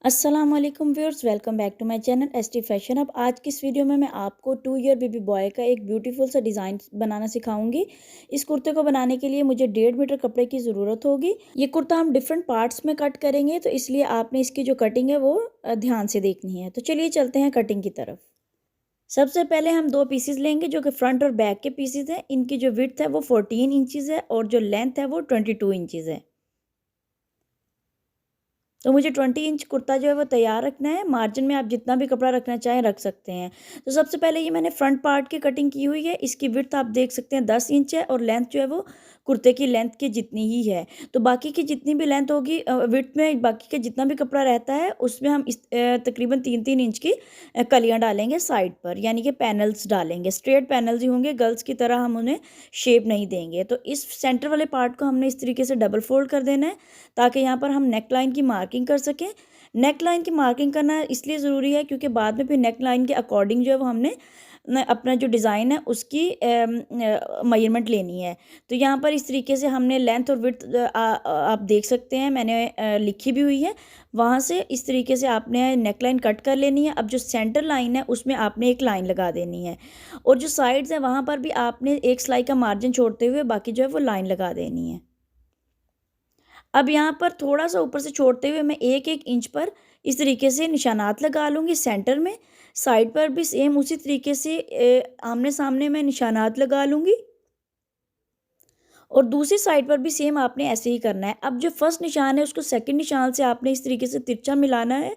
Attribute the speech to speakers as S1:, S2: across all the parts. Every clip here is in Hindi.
S1: अस्सलाम वालेकुम viewers, welcome back to my channel ST fashion. अब आज की इस वीडियो में मैं आपको 2 ईयर बेबी बॉय का एक ब्यूटीफुल सा डिज़ाइन बनाना सिखाऊंगी। इस कुर्ते को बनाने के लिए मुझे 1.5 मीटर कपड़े की ज़रूरत होगी। ये कुर्ता हम डिफरेंट पार्ट्स में कट करेंगे, तो इसलिए आपने इसकी जो कटिंग है वो ध्यान से देखनी है। तो चलिए चलते हैं कटिंग की तरफ। सबसे पहले हम दो पीसेस लेंगे जो कि फ्रंट और बैक के पीसेस हैं। इनकी जो विड्थ है वो 14 इंचज़ है और जो लेंथ है वो 22 इंचज़ है। तो मुझे 20 इंच कुर्ता जो है वो तैयार रखना है। मार्जिन में आप जितना भी कपड़ा रखना चाहें रख सकते हैं। तो सबसे पहले ये मैंने फ्रंट पार्ट की कटिंग की हुई है। इसकी विड्थ आप देख सकते हैं 10 इंच है और लेंथ जो है वो कुर्ते की लेंथ की जितनी ही है। तो बाकी की जितनी भी लेंथ होगी विड्थ में, बाकी का जितना भी कपड़ा रहता है उसमें हम इस तकरीबन 3-3 इंच की कलियाँ डालेंगे साइड पर, यानी कि पैनल्स डालेंगे। स्ट्रेट पैनल्स ही होंगे, गर्ल्स की तरह हम उन्हें शेप नहीं देंगे। तो इस सेंटर वाले पार्ट को हमने इस तरीके से डबल फोल्ड कर देना है ताकि यहाँ पर हम नेक लाइन की मार्किंग कर सकें। नेक लाइन की मार्किंग करना इसलिए ज़रूरी है क्योंकि बाद में फिर नेक लाइन के अकॉर्डिंग जो है वो हमने अपना जो डिज़ाइन है उसकी मेजरमेंट लेनी है। तो यहाँ पर इस तरीके से हमने लेंथ और विड्थ आप देख सकते हैं, मैंने लिखी भी हुई है। वहाँ से इस तरीके से आपने नेक लाइन कट कर लेनी है। अब जो सेंटर लाइन है उसमें आपने एक लाइन लगा देनी है और जो साइड्स है वहाँ पर भी आपने एक सिलाई का मार्जिन छोड़ते हुए बाकी जो है वो लाइन लगा देनी है। अब यहाँ पर थोड़ा-सा ऊपर से छोड़ते हुए मैं 1-1 इंच पर इस तरीके से निशानात लगा लूँगी सेंटर में। साइड पर भी सेम उसी तरीके से आमने-सामने मैं निशानात लगा लूँगी और दूसरी साइड पर भी सेम आपने ऐसे ही करना है। अब जो फर्स्ट निशान है उसको सेकंड निशान से आपने इस तरीके से तिरछा मिलाना है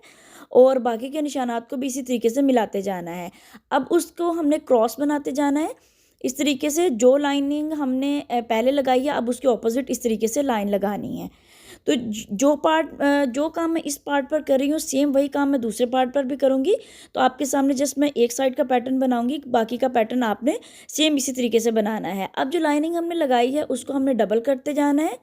S1: और बाकी के निशानात को भी इसी तरीके से मिलाते जाना है। अब उसको हमने क्रॉस बनाते जाना है। इस तरीके से जो लाइनिंग हमने पहले लगाई है, अब उसके ऑपोज़िट इस तरीके से लाइन लगानी है। तो जो काम मैं इस पार्ट पर कर रही हूँ सेम वही काम मैं दूसरे पार्ट पर भी करूँगी। तो आपके सामने जस्ट मैं एक साइड का पैटर्न बनाऊँगी, बाकी का पैटर्न आपने सेम इसी तरीके से बनाना है। अब जो लाइनिंग हमने लगाई है उसको हमने डबल करते जाना है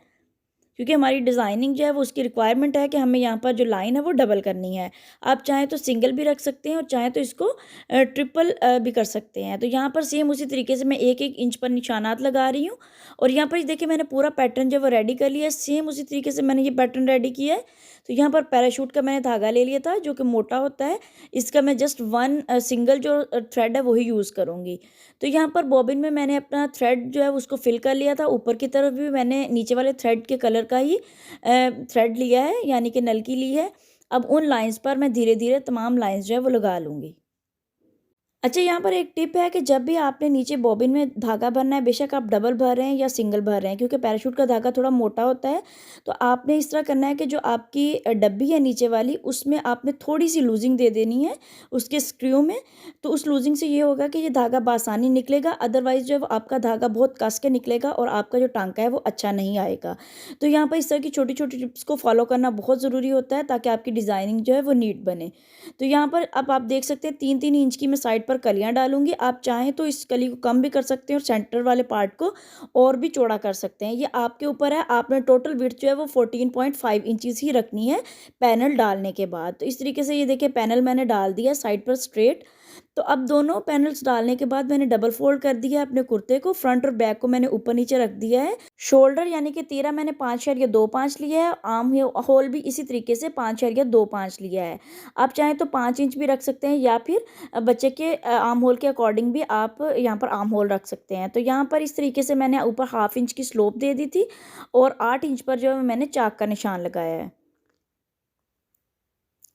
S1: क्योंकि हमारी डिज़ाइनिंग जो है वो उसकी रिक्वायरमेंट है कि हमें यहाँ पर जो लाइन है वो डबल करनी है। आप चाहें तो सिंगल भी रख सकते हैं और चाहें तो इसको ट्रिपल भी कर सकते हैं। तो यहाँ पर सेम उसी तरीके से मैं 1-1 इंच पर निशानात लगा रही हूँ और यहाँ पर देखिए मैंने पूरा पैटर्न जो है वो रेडी कर लिया है। सेम उसी तरीके से मैंने ये पैटर्न रेडी किया है। तो यहाँ पर पैराशूट का मैंने धागा ले लिया था जो कि मोटा होता है। इसका मैं जस्ट वन सिंगल जो थ्रेड है वही यूज़ करूँगी। तो यहाँ पर बॉबिन में मैंने अपना थ्रेड जो है उसको फिल कर लिया था। ऊपर की तरफ भी मैंने नीचे वाले थ्रेड के कलर का ही थ्रेड लिया है, यानी कि नलकी ली है। अब उन लाइंस पर मैं धीरे-धीरे तमाम लाइंस जो है वो लगा लूँगी। अच्छा, यहाँ पर एक टिप है कि जब भी आपने नीचे बॉबिन में धागा भरना है, बेशक आप डबल भर रहे हैं या सिंगल भर रहे हैं, क्योंकि पैराशूट का धागा थोड़ा मोटा होता है। तो आपने इस तरह करना है कि जो आपकी डब्बी है नीचे वाली, उसमें आपने थोड़ी-सी लूज़िंग दे देनी है उसके स्क्रू में। तो उस लूज़िंग से ये होगा कि ये धागा बआसानी निकलेगा, अदरवाइज़ जो है वो आपका धागा बहुत कस के निकलेगा और आपका जो टाँका है वो अच्छा नहीं आएगा। तो यहाँ पर इस तरह की छोटी-छोटी टिप्स को फ़ॉलो करना बहुत ज़रूरी होता है ताकि आपकी डिज़ाइनिंग जो है वो नीट बने। तो यहाँ पर अब आप देख सकते हैं 3-3 इंच की मैं साइड पर कलियाँ डालूँगी। आप चाहें तो इस कली को कम भी कर सकते हैं और सेंटर वाले पार्ट को और भी चौड़ा कर सकते हैं। ये आपके ऊपर है। आपने टोटल विड्थ जो है वो 14.5 इंचज़ ही रखनी है पैनल डालने के बाद। तो इस तरीके से ये देखिए पैनल मैंने डाल दिया साइड पर स्ट्रेट। तो अब दोनों पैनल्स डालने के बाद मैंने डबल फोल्ड कर दिया है अपने कुर्ते को। फ्रंट और बैक को मैंने ऊपर नीचे रख दिया है। शोल्डर यानी कि 13 मैंने 5 या 2-5 लिया है। आर्म होल भी इसी तरीके से 5 या 2-5 लिया है। आप चाहें तो 5 इंच भी रख सकते हैं या फिर बच्चे के आर्म होल के अकॉर्डिंग भी आप यहाँ पर आर्म होल रख सकते हैं। तो यहाँ पर इस तरीके से मैंने ऊपर हाफ इंच की स्लोप दे दी थी और 8 इंच पर जो है मैंने चाक का निशान लगाया है।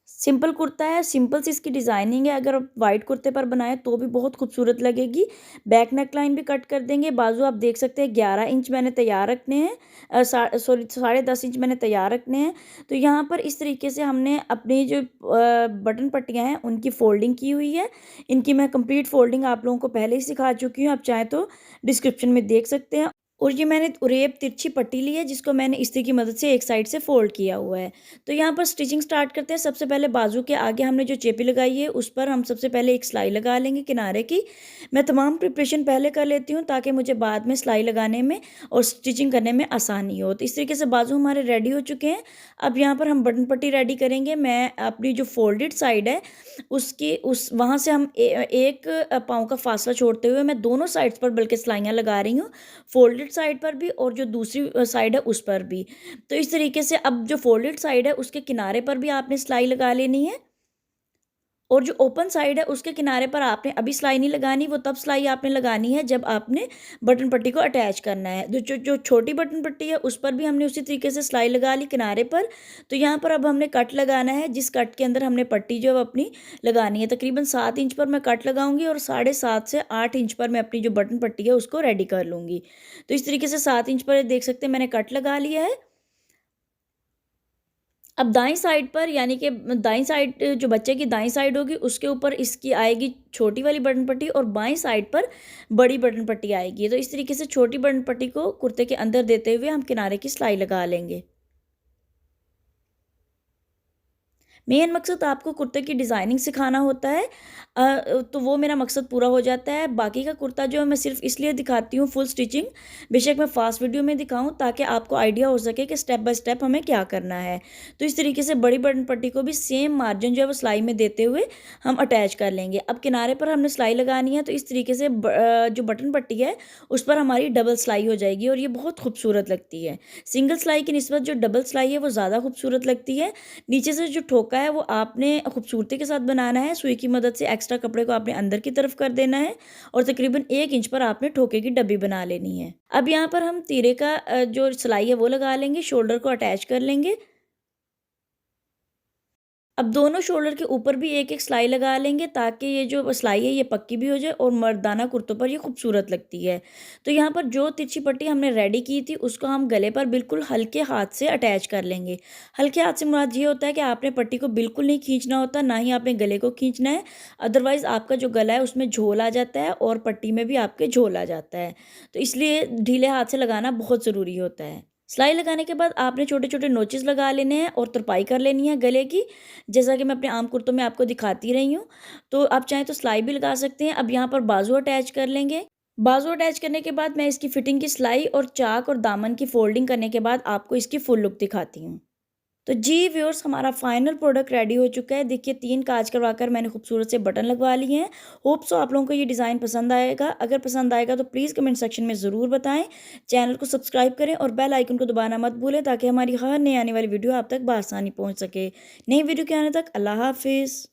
S1: सिंपल कुर्ता है, सिंपल सी इसकी डिज़ाइनिंग है। अगर आप वाइट कुर्ते पर बनाएँ तो भी बहुत खूबसूरत लगेगी। बैक नेक लाइन भी कट कर देंगे। बाजू आप देख सकते हैं 11 इंच मैंने तैयार रखने हैं। सॉरी 10.5 इंच मैंने तैयार रखने हैं। तो यहाँ पर इस तरीके से हमने अपनी जो बटन पट्टियाँ हैं उनकी फ़ोल्डिंग की हुई है। इनकी मैं कंप्लीट फ़ोल्डिंग आप लोगों को पहले ही सिखा चुकी हूँ। आप चाहें तो डिस्क्रिप्शन में देख सकते हैं। और ये मैंने रेप तिरछी पट्टी ली है जिसको मैंने इस्त्री की मदद से एक साइड से फोल्ड किया हुआ है। तो यहाँ पर स्टिचिंग स्टार्ट करते हैं। सबसे पहले बाजू के आगे हमने जो चेपी लगाई है उस पर हम सबसे पहले एक सिलाई लगा लेंगे किनारे की। मैं तमाम प्रिपरेशन पहले कर लेती हूँ ताकि मुझे बाद में सिलाई लगाने में और स्टिचिंग करने में आसानी हो। तो इस तरीके से बाजू हमारे रेडी हो चुके हैं। अब यहाँ पर हम बटन पट्टी रेडी करेंगे। मैं अपनी जो फोल्डेड साइड है उसकी उस वहाँ से हम एक पाँव का फासला छोड़ते हुए मैं दोनों साइड्स पर बल्कि सिलाइयाँ लगा रही हूँ। फोल्डेड फ़ोल्डेड साइड पर भी और जो दूसरी साइड है उस पर भी। तो इस तरीके से अब जो फ़ोल्डेड साइड है उसके किनारे पर भी आपने सिलाई लगा लेनी है और जो ओपन साइड है उसके किनारे पर आपने अभी सिलाई नहीं लगानी, वो तब सिलाई आपने लगानी है जब आपने बटन पट्टी को अटैच करना है। जो जो छोटी बटन पट्टी है उस पर भी हमने उसी तरीके से सिलाई लगा ली किनारे पर। तो यहाँ पर अब हमने कट लगाना है, जिस कट के अंदर हमने पट्टी जो है वो अपनी लगानी है। तकरीबन 7 इंच पर मैं कट लगाऊंगी और 7.5 से 8 इंच पर मैं अपनी जो बटन पट्टी है उसको रेडी कर लूँगी। तो इस तरीके से 7 इंच पर देख सकते हैं मैंने कट लगा लिया है। अब दाईं साइड पर यानी कि दाईं साइड जो बच्चे की दाईं साइड होगी उसके ऊपर इसकी आएगी छोटी वाली बटन पट्टी और बाईं साइड पर बड़ी बटन पट्टी आएगी। तो इस तरीके से छोटी बटन पट्टी को कुर्ते के अंदर देते हुए हम किनारे की सिलाई लगा लेंगे। मेन मकसद आपको कुर्ते की डिज़ाइनिंग सिखाना होता है। तो वो मेरा मकसद पूरा हो जाता है। बाकी का कुर्ता जो है मैं सिर्फ़ इसलिए दिखाती हूँ फुल स्टिचिंग, बेशक मैं फ़ास्ट वीडियो में दिखाऊँ ताकि आपको आइडिया हो सके कि स्टेप बाय स्टेप हमें क्या करना है। तो इस तरीके से बड़ी बटन पट्टी को भी सेम मार्जिन जो है वो सिलाई में देते हुए हम अटैच कर लेंगे। अब किनारे पर हमने सिलाई लगानी है तो इस तरीके से जो बटन पट्टी है उस पर हमारी डबल सिलाई हो जाएगी और ये बहुत खूबसूरत लगती है। सिंगल सिलाई की निस्बत जो डबल सिलाई है वो ज़्यादा खूबसूरत लगती है। नीचे से जो ठोका है वो आपने खूबसूरती के साथ बनाना है। सुई की मदद से एक्स्ट्रा कपड़े को आपने अंदर की तरफ कर देना है और तकरीबन 1 इंच पर आपने ठोके की डब्बी बना लेनी है। अब यहाँ पर हम तीरे का जो सिलाई है वो लगा लेंगे, शोल्डर को अटैच कर लेंगे। अब दोनों शोल्डर के ऊपर भी एक-एक सिलाई लगा लेंगे ताकि ये जो सिलाई है ये पक्की भी हो जाए और मर्दाना कुर्तों पर ये खूबसूरत लगती है। तो यहाँ पर जो तिरछी पट्टी हमने रेडी की थी उसको हम गले पर बिल्कुल हल्के हाथ से अटैच कर लेंगे। हल्के हाथ से मुराद ये होता है कि आपने पट्टी को बिल्कुल नहीं खींचना होता, ना ही आपने गले को खींचना है। अदरवाइज़ आपका जो गला है उसमें झोल आ जाता है और पट्टी में भी आपके झोल आ जाता है। तो इसलिए ढीले हाथ से लगाना बहुत ज़रूरी होता है। सिलाई लगाने के बाद आपने छोटे-छोटे नोचेस लगा लेने हैं और तुरपाई कर लेनी है गले की, जैसा कि मैं अपने आम कुर्तों में आपको दिखाती रही हूँ। तो आप चाहें तो सिलाई भी लगा सकते हैं। अब यहाँ पर बाजू अटैच कर लेंगे। बाजू अटैच करने के बाद मैं इसकी फिटिंग की सिलाई और चाक और दामन की फोल्डिंग करने के बाद आपको इसकी फुल लुक दिखाती हूँ। तो जी व्यूअर्स, हमारा फाइनल प्रोडक्ट रेडी हो चुका है। देखिए 3 काज करवाकर मैंने खूबसूरत से बटन लगवा लिए हैं। होप सो आप लोगों को ये डिज़ाइन पसंद आएगा। अगर पसंद आएगा तो प्लीज़ कमेंट सेक्शन में ज़रूर बताएं। चैनल को सब्सक्राइब करें और बेल आइकन को दबाना मत भूलें ताकि हमारी हर नई आने वाली वीडियो आप तक बआसानी पहुंच सके। नई वीडियो के आने तक अल्लाह हाफिज़।